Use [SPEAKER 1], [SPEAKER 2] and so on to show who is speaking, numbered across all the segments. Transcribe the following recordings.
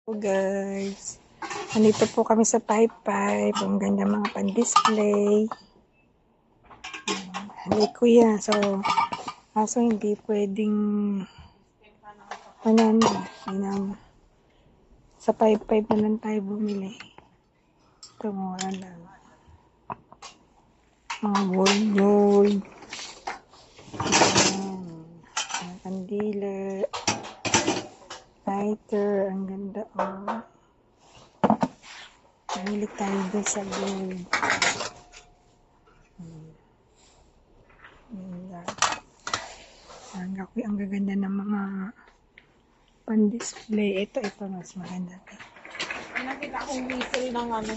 [SPEAKER 1] Hello guys, nandito po kami sa Paypay. Ang ganda mga pan-display. Halay kuya, kaso hindi pwedeng sa Paypay na lang tayo bumili. Ito mura lang. Mga gold. Mga kandila. Lighter, ang ganda oh. Bumili tayo doon sa gold. Ang gaganda ng mga pan-display. Ito mas maganda.
[SPEAKER 2] Nakita akong whistle ng ano.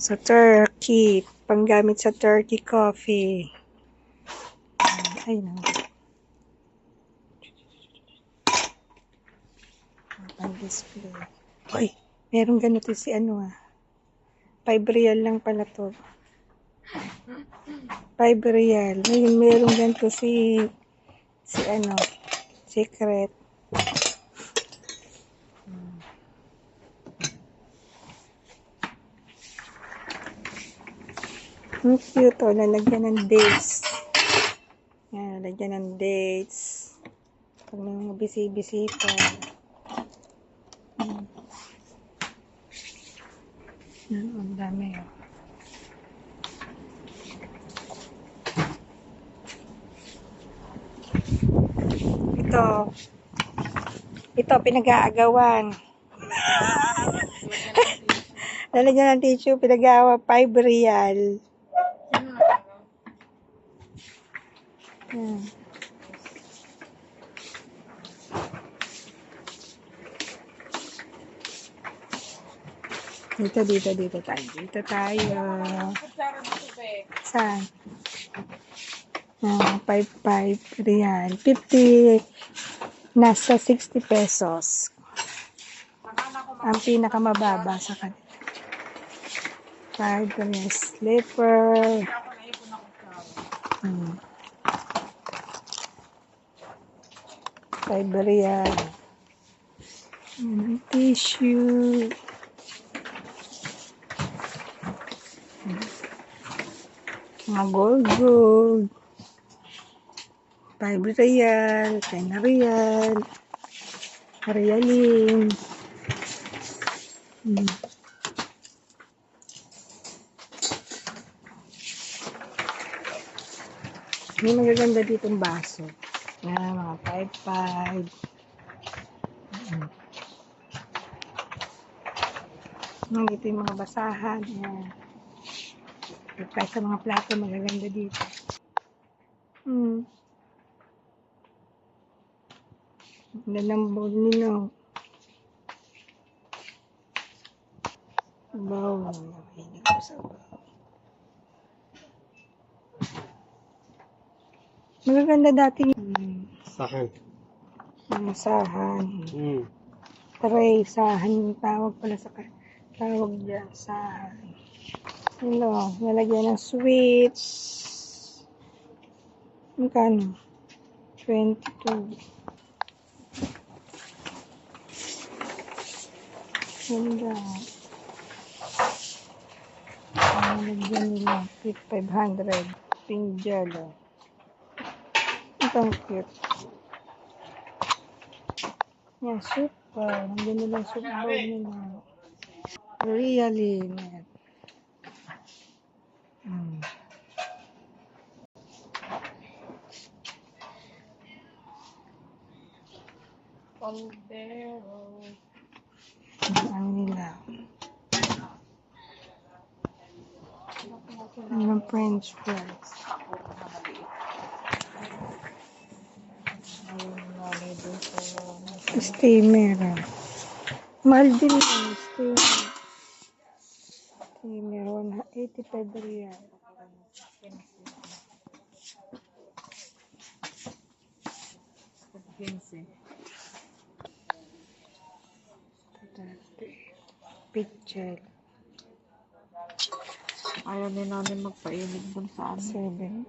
[SPEAKER 1] Sa Turkey. Panggamit sa Turkey coffee. Ay, no. Pan-display. Uy, merong ganito si 5 real lang pala to. 5 real. Ngayon merong ganito si Secret. Ang cute oh, lalagyan ng dates. Yan, lalagyan ng dates. Pag may mga bisita. Yan, ang dami oh. Ito pinag-aagawan. Lalagyan ng tissue, pinag-aawa 5 real. Yan. Dito tayo. Saan? 5 real. 50. Nasa 60 pesos. Ang pinakamababa sa kanila. 5 real slipper. 5 real. Yan ang tissue. Mga gold. 5 real. 10 real. Realin. May magaganda ditong baso. Yan, mga 5. Ito yung mga basahan. Yan. Ipay sa mga plato, magaganda dito. Lalambol nila. Sabaw. Hindi ko sabaw. Magaganda dati yung
[SPEAKER 3] Sahan.
[SPEAKER 1] Sahan. Tray, sahan yung tawag pala sa tawag dyan, sahan. Hello, nalagyan ng sweets. Magkano? 22. Ganda. Nalagyan nila 500. Pink jello. Ang cute. Yan, soup. Nandiyan nilang soup bowl nila. Really.
[SPEAKER 2] Caldero.
[SPEAKER 1] Ang nila. Ang French fries. Steamer. Mahal din yung steamer. Steamer, 85 real. Picture.
[SPEAKER 2] Ayaw din namin magpainit dun sa
[SPEAKER 1] 7.